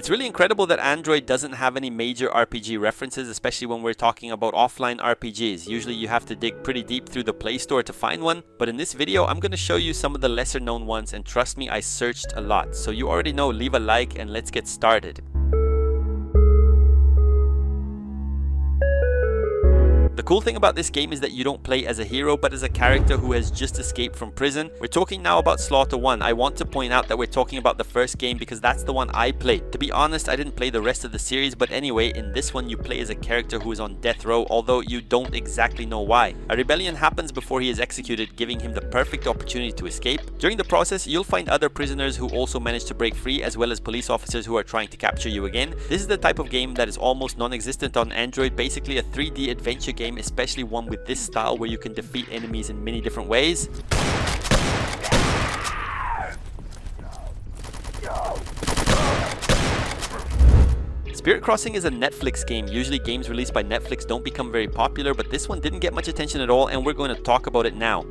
It's really incredible that Android doesn't have any major RPG references, especially when we're talking about offline RPGs. Usually you have to dig pretty deep through the Play Store to find one, but in this video I'm going to show you some of the lesser known ones, and trust me, I searched a lot. So you already know, leave a like and let's get started. The cool thing about this game is that you don't play as a hero, but as a character who has just escaped from prison. We're talking now about Slaughter 1. I want to point out that we're talking about the first game because that's the one I played. To be honest, I didn't play the rest of the series, but anyway, in this one you play as a character who is on death row, although you don't exactly know why. A rebellion happens before he is executed, giving him the perfect opportunity to escape. During the process, you'll find other prisoners who also manage to break free, as well as police officers who are trying to capture you again. This is the type of game that is almost non-existent on Android, basically a 3D adventure game, especially one with this style where you can defeat enemies in many different ways. Spirit Crossing is a Netflix game. Usually games released by Netflix don't become very popular, but this one didn't get much attention at all, and we're going to talk about it now.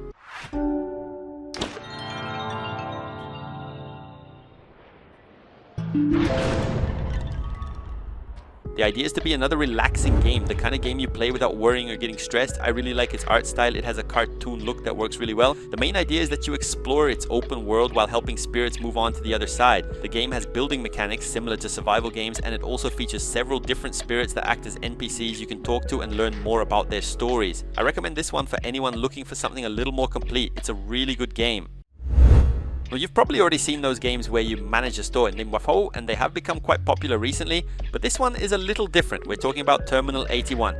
The idea is to be another relaxing game, the kind of game you play without worrying or getting stressed. I really like its art style. It has a cartoon look that works really well. The main idea is that you explore its open world while helping spirits move on to the other side. The game has building mechanics similar to survival games, and it also features several different spirits that act as NPCs you can talk to and learn more about their stories. I recommend this one for anyone looking for something a little more complete. It's a really good game. Well, you've probably already seen those games where you manage a store in Limwafo, and they have become quite popular recently, but this one is a little different. We're talking about Terminal 81.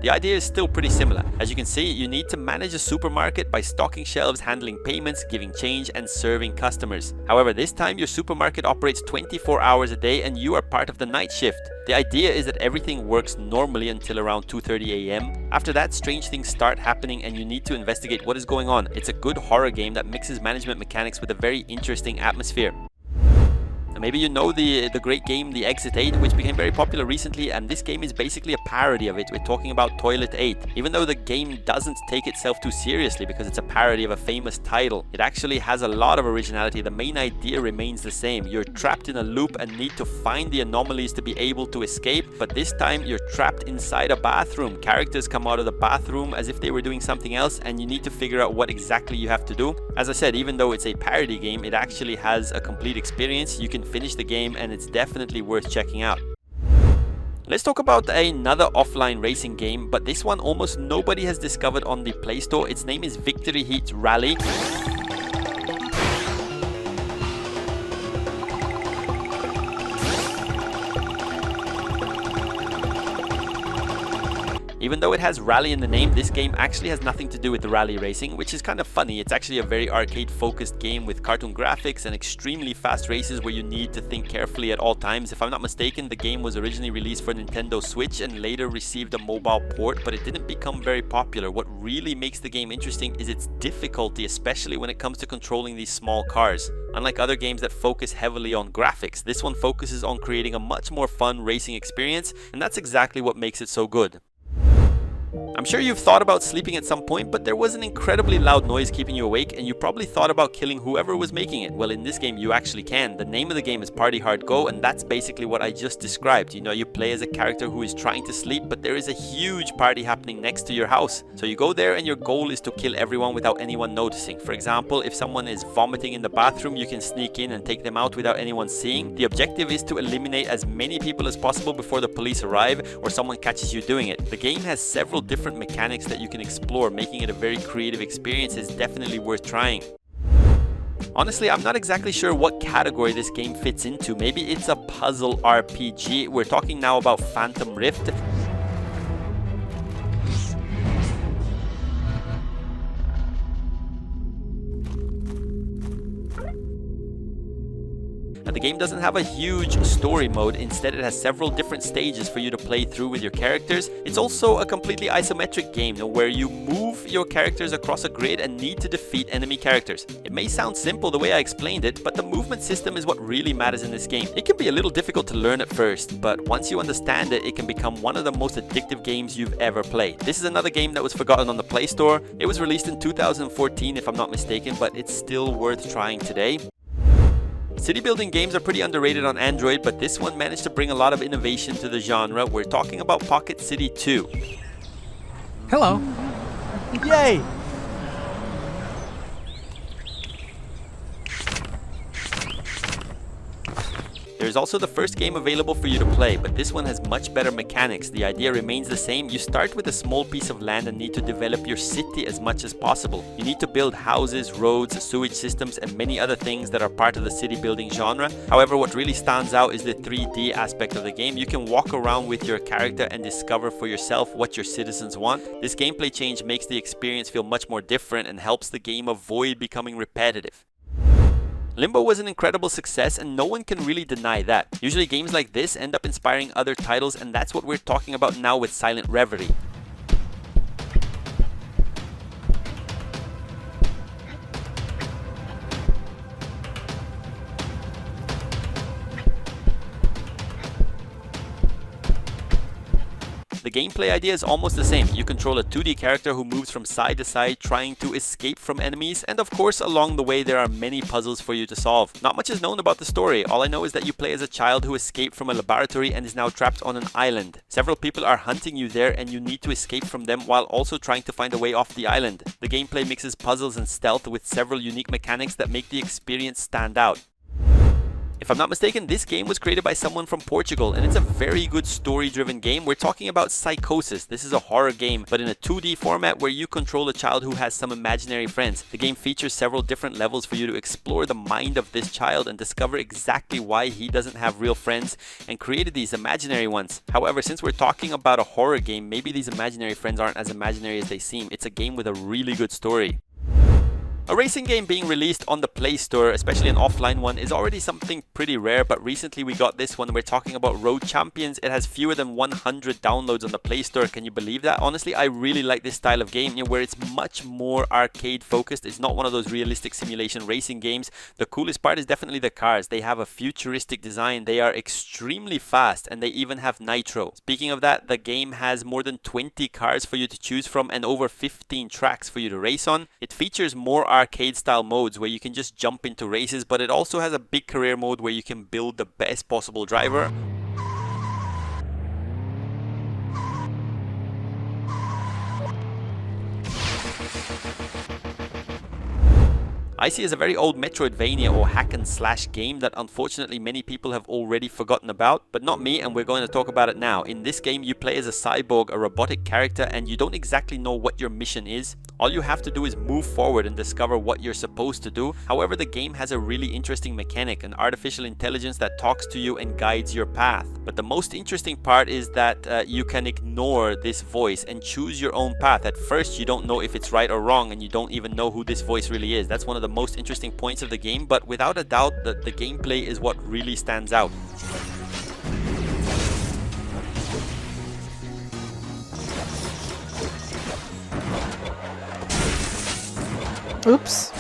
The idea is still pretty similar. As you can see, you need to manage a supermarket by stocking shelves, handling payments, giving change, and serving customers. However, this time your supermarket operates 24 hours a day and you are part of the night shift. The idea is that everything works normally until around 2:30 AM. After that, strange things start happening and you need to investigate what is going on. It's a good horror game that mixes management mechanics with a very interesting atmosphere. Maybe you know the great game The Exit 8, which became very popular recently, and this game is basically a parody of it. We're talking about Toilet 8. Even though the game doesn't take itself too seriously because it's a parody of a famous title, it actually has a lot of originality. The main idea remains the same. You're trapped in a loop and need to find the anomalies to be able to escape, but this time you're trapped inside a bathroom. Characters come out of the bathroom as if they were doing something else, and you need to figure out what exactly you have to do. As I said, even though it's a parody game, it actually has a complete experience. You can finish the game and it's definitely worth checking out. Let's talk about another offline racing game, but this one almost nobody has discovered on the Play Store. Its name is Victory Heat Rally. Even though it has rally in the name, this game actually has nothing to do with the rally racing, which is kind of funny. It's actually a very arcade-focused game with cartoon graphics and extremely fast races where you need to think carefully at all times. If I'm not mistaken, the game was originally released for Nintendo Switch and later received a mobile port, but it didn't become very popular. What really makes the game interesting is its difficulty, especially when it comes to controlling these small cars. Unlike other games that focus heavily on graphics, this one focuses on creating a much more fun racing experience, and that's exactly what makes it so good. I'm sure you've thought about sleeping at some point, but there was an incredibly loud noise keeping you awake, and you probably thought about killing whoever was making it. Well, in this game you actually can. The name of the game is Party Hard Go, and that's basically what I just described. You know, you play as a character who is trying to sleep, but there is a huge party happening next to your house. So you go there and your goal is to kill everyone without anyone noticing. For example, if someone is vomiting in the bathroom, you can sneak in and take them out without anyone seeing. The objective is to eliminate as many people as possible before the police arrive or someone catches you doing it. The game has several different mechanics that you can explore, making it a very creative experience. It's definitely worth trying. Honestly, I'm not exactly sure what category this game fits into. Maybe it's a puzzle RPG. We're talking now about Phantom Rift. The The game doesn't have a huge story mode, instead it has several different stages for you to play through with your characters. It's also a completely isometric game where you move your characters across a grid and need to defeat enemy characters. It may sound simple the way I explained it, but the movement system is what really matters in this game. It can be a little difficult to learn at first, but once you understand it, it can become one of the most addictive games you've ever played. This is another game that was forgotten on the Play Store. It was released in 2014 if I'm not mistaken, but it's still worth trying today. City building games are pretty underrated on Android, but this one managed to bring a lot of innovation to the genre. We're talking about Pocket City 2. Hello. Yay! There's also the first game available for you to play, but this one has much better mechanics. The idea remains the same. You start with a small piece of land and need to develop your city as much as possible. You need to build houses, roads, sewage systems, and many other things that are part of the city building genre. However, what really stands out is the 3D aspect of the game. You can walk around with your character and discover for yourself what your citizens want. This gameplay change makes the experience feel much more different and helps the game avoid becoming repetitive. Limbo was an incredible success and no one can really deny that. Usually games like this end up inspiring other titles, and that's what we're talking about now with Silent Reverie. The gameplay idea is almost the same. You control a 2D character who moves from side to side trying to escape from enemies, and of course along the way there are many puzzles for you to solve. Not much is known about the story. All I know is that you play as a child who escaped from a laboratory and is now trapped on an island. Several people are hunting you there and you need to escape from them while also trying to find a way off the island. The gameplay mixes puzzles and stealth with several unique mechanics that make the experience stand out. If I'm not mistaken, this game was created by someone from Portugal, and it's a very good story-driven game. We're talking about PSICOSIS. This is a horror game, but in a 2D format where you control a child who has some imaginary friends. The game features several different levels for you to explore the mind of this child and discover exactly why he doesn't have real friends and created these imaginary ones. However, since we're talking about a horror game, maybe these imaginary friends aren't as imaginary as they seem. It's a game with a really good story. A racing game being released on the Play Store, especially an offline one, is already something pretty rare, but recently we got this one. We're talking about Road Champions. It has fewer than 100 downloads on the Play Store. Can you believe that? Honestly, I really like this style of game, where it's much more arcade focused. It's not one of those realistic simulation racing games. The coolest part is definitely the cars. They have a futuristic design, they are extremely fast, and they even have nitro. Speaking of that, the game has more than 20 cars for you to choose from and over 15 tracks for you to race on. It features more arcade style modes where you can just jump into races, but it also has a big career mode where you can build the best possible driver. ICEY is a very old Metroidvania or hack and slash game that unfortunately many people have already forgotten about, but not me, and we're going to talk about it now. In this game you play as a cyborg, a robotic character, and you don't exactly know what your mission is. All you have to do is move forward and discover what you're supposed to do. However, the game has a really interesting mechanic, an artificial intelligence that talks to you and guides your path. But the most interesting part is that you can ignore this voice and choose your own path. At first you don't know if it's right or wrong, and you don't even know who this voice really is. That's one of the most interesting points of the game, but without a doubt the gameplay is what really stands out. Oops.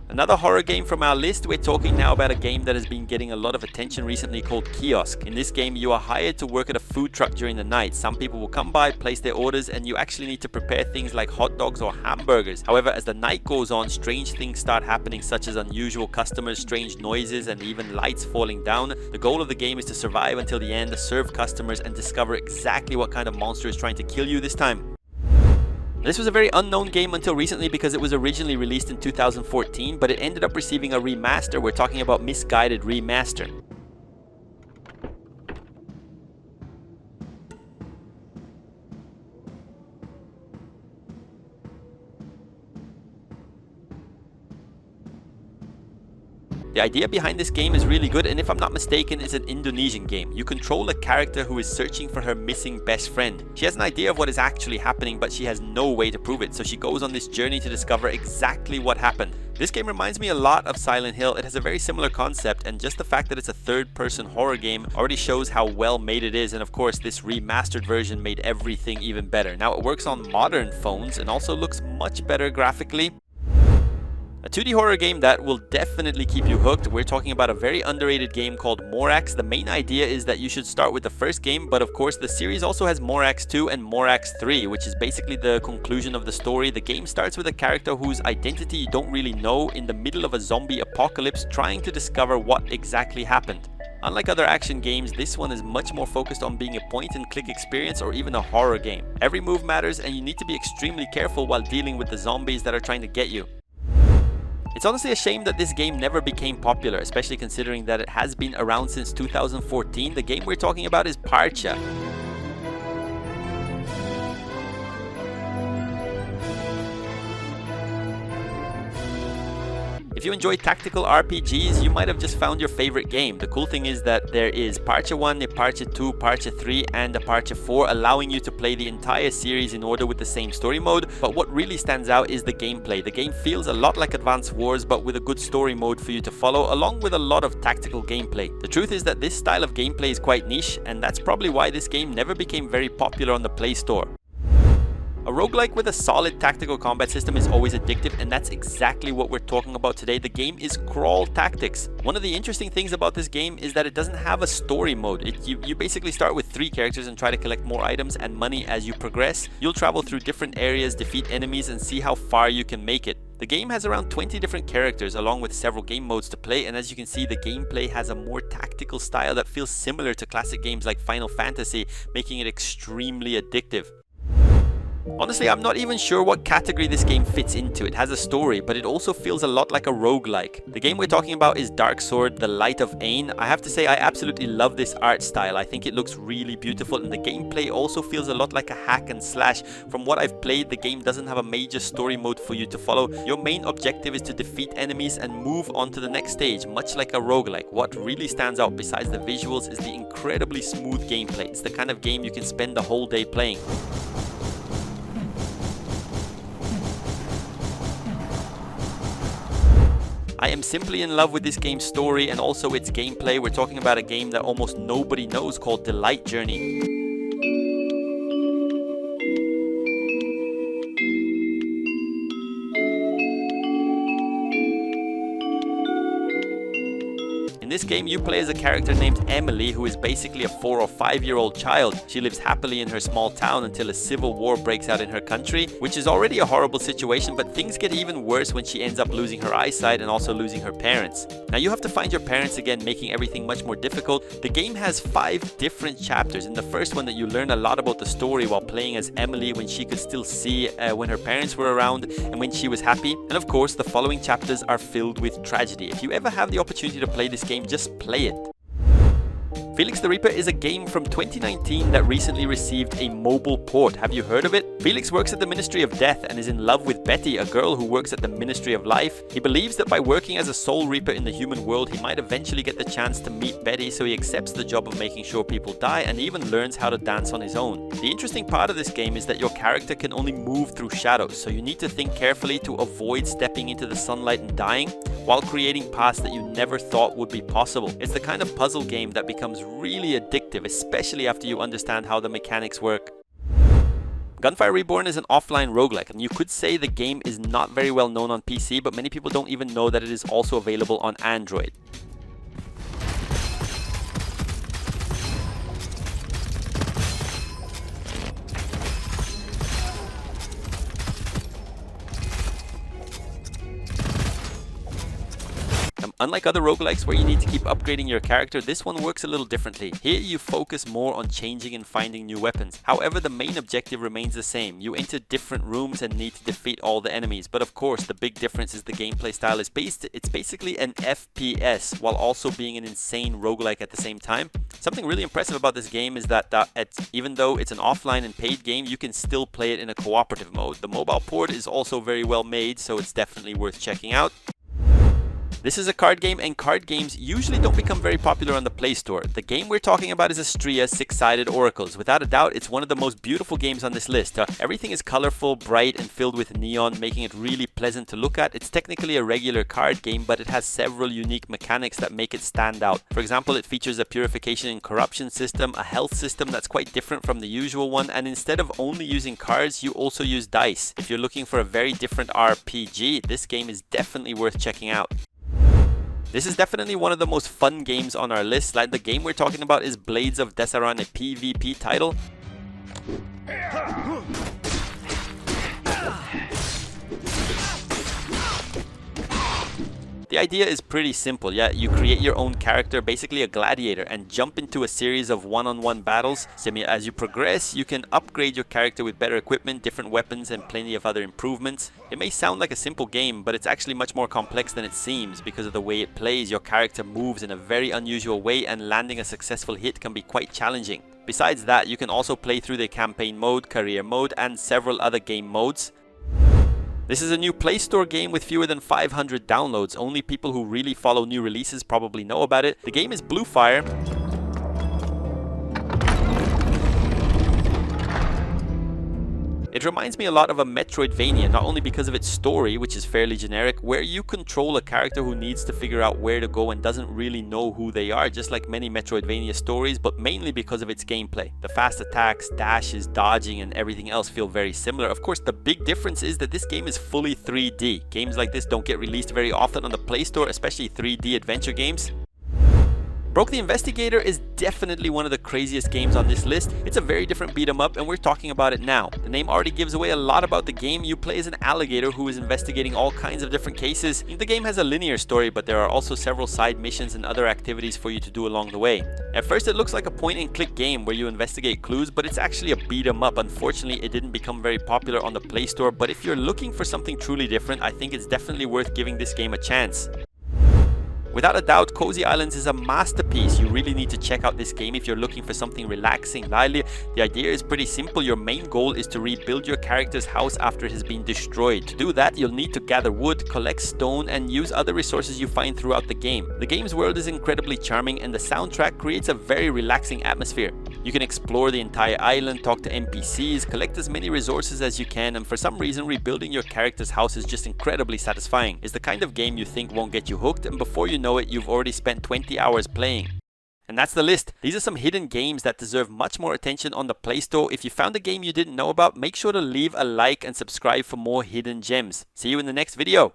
Another horror game from our list. We're talking now about a game that has been getting a lot of attention recently called KIOSK. In this game you are hired to work at a food truck during the night. Some people will come by, place their orders, and you actually need to prepare things like hot dogs or hamburgers. However, as the night goes on, strange things start happening, such as unusual customers, strange noises, and even lights falling down. The goal of the game is to survive until the end, serve customers, and discover exactly what kind of monster is trying to kill you this time. This was a very unknown game until recently because it was originally released in 2014, but it ended up receiving a remaster. We're talking about MISGUEDED Remaster. The idea behind this game is really good, and if I'm not mistaken, it's an Indonesian game. You control a character who is searching for her missing best friend. She has an idea of what is actually happening, but she has no way to prove it, so she goes on this journey to discover exactly what happened. This game reminds me a lot of Silent Hill. It has a very similar concept, and just the fact that it's a third-person horror game already shows how well made it is, and of course this remastered version made everything even better. Now it works on modern phones and also looks much better graphically. A 2D horror game that will definitely keep you hooked. We're talking about a very underrated game called MORAX. The main idea is that you should start with the first game, but of course the series also has MORAX 2 and MORAX 3, which is basically the conclusion of the story. The game starts with a character whose identity you don't really know in the middle of a zombie apocalypse, trying to discover what exactly happened. Unlike other action games, this one is much more focused on being a point-and-click experience or even a horror game. Every move matters and you need to be extremely careful while dealing with the zombies that are trying to get you. It's honestly a shame that this game never became popular, especially considering that it has been around since 2014. The game we're talking about is PARTIA. If you enjoy tactical RPGs, you might have just found your favorite game. The cool thing is that there is PARTIA 1, a PARTIA 2, PARTIA 3 and a PARTIA 4, allowing you to play the entire series in order with the same story mode. But what really stands out is the gameplay. The game feels a lot like Advance Wars, but with a good story mode for you to follow, along with a lot of tactical gameplay. The truth is that this style of gameplay is quite niche, and that's probably why this game never became very popular on the Playstore. A roguelike with a solid tactical combat system is always addictive, and that's exactly what we're talking about today. The game is Crawl Tactics. One of the interesting things about this game is that it doesn't have a story mode. You basically start with 3 characters and try to collect more items and money as you progress. You'll travel through different areas, defeat enemies, and see how far you can make it. The game has around 20 different characters along with several game modes to play, and as you can see, the gameplay has a more tactical style that feels similar to classic games like Final Fantasy, making it extremely addictive. Honestly, I'm not even sure what category this game fits into. It has a story, but it also feels a lot like a roguelike. The game we're talking about is Dark Sword: The Light of AIIN. I have to say I absolutely love this art style. I think it looks really beautiful, and the gameplay also feels a lot like a hack and slash. From what I've played, the game doesn't have a major story mode for you to follow. Your main objective is to defeat enemies and move on to the next stage, much like a roguelike. What really stands out besides the visuals is the incredibly smooth gameplay. It's the kind of game you can spend the whole day playing. I am simply in love with this game's story and also its gameplay. We're talking about a game that almost nobody knows called The Light Journey. In this game, you play as a character named Emily, who is basically a 4 or 5-year-old child. She lives happily in her small town until a civil war breaks out in her country, which is already a horrible situation, but things get even worse when she ends up losing her eyesight and also losing her parents. Now you have to find your parents again, making everything much more difficult. The game has 5 different chapters. In the first one, that you learn a lot about the story while playing as Emily when she could still see when her parents were around and when she was happy. And of course, the following chapters are filled with tragedy. If you ever have the opportunity to play this game, just play it. FELIX the Reaper is a game from 2019 that recently received a mobile port. Have you heard of it? FELIX works at the Ministry of Death and is in love with Betty, a girl who works at the Ministry of Life. He believes that by working as a soul reaper in the human world, he might eventually get the chance to meet Betty, so he accepts the job of making sure people die and even learns how to dance on his own. The interesting part of this game is that your character can only move through shadows, so you need to think carefully to avoid stepping into the sunlight and dying, while creating paths that you never thought would be possible. It's the kind of puzzle game that becomes really addictive, especially after you understand how the mechanics work. GUNFIRE Reborn is an offline roguelike, and you could say the game is not very well known on PC, but many people don't even know that it is also available on Android. Unlike other roguelikes where you need to keep upgrading your character, this one works a little differently. Here you focus more on changing and finding new weapons. However, the main objective remains the same. You enter different rooms and need to defeat all the enemies. But of course, the big difference is the gameplay style is it's basically an FPS while also being an insane roguelike at the same time. Something really impressive about this game is that even though it's an offline and paid game, you can still play it in a cooperative mode. The mobile port is also very well made, so it's definitely worth checking out. This is a card game, and card games usually don't become very popular on the Play Store. The game we're talking about is ASTRA Six-Sided Oracles. Without a doubt, it's one of the most beautiful games on this list. Everything is colorful, bright, and filled with neon, making it really pleasant to look at. It's technically a regular card game, but it has several unique mechanics that make it stand out. For example, it features a purification and corruption system, a health system that's quite different from the usual one, and instead of only using cards, you also use dice. If you're looking for a very different RPG, this game is definitely worth checking out. This is definitely one of the most fun games on our list. Like, the game we're talking about is Blades of DECERON, a PvP title. The idea is pretty simple. Yeah, you create your own character, basically a gladiator, and jump into a series of one-on-one battles. As you progress, you can upgrade your character with better equipment, different weapons, and plenty of other improvements. It may sound like a simple game, but it's actually much more complex than it seems. Because of the way it plays, your character moves in a very unusual way, and landing a successful hit can be quite challenging. Besides that, you can also play through the campaign mode, career mode, and several other game modes. This is a new Play Store game with fewer than 500 downloads. Only people who really follow new releases probably know about it. The game is GUNFIRE. It reminds me a lot of a Metroidvania, not only because of its story, which is fairly generic, where you control a character who needs to figure out where to go and doesn't really know who they are, just like many Metroidvania stories, but mainly because of its gameplay. The fast attacks, dashes, dodging, and everything else feel very similar. Of course, the big difference is that this game is fully 3D. Games like this don't get released very often on the Play Store, especially 3D adventure games. BROK the Investigator is definitely one of the craziest games on this list. It's a very different beat 'em up, and we're talking about it now. The name already gives away a lot about the game. You play as an alligator who is investigating all kinds of different cases. The game has a linear story, but there are also several side missions and other activities for you to do along the way. At first, it looks like a point-and-click game where you investigate clues, but it's actually a beat 'em up. Unfortunately, it didn't become very popular on the Play Store, but if you're looking for something truly different, I think it's definitely worth giving this game a chance. Without a doubt, Cozy Islands is a masterpiece. You really need to check out this game if you're looking for something relaxing, lively. The idea is pretty simple. Your main goal is to rebuild your character's house after it has been destroyed. To do that, you'll need to gather wood, collect stone, and use other resources you find throughout the game. The game's world is incredibly charming, and the soundtrack creates a very relaxing atmosphere. You can explore the entire island, talk to NPCs, collect as many resources as you can, and for some reason, rebuilding your character's house is just incredibly satisfying. It's the kind of game you think won't get you hooked, and before you know it, you've already spent 20 hours playing. And that's the list. These are some hidden games that deserve much more attention on the Play Store. If you found a game you didn't know about, make sure to leave a like and subscribe for more hidden gems. See you in the next video.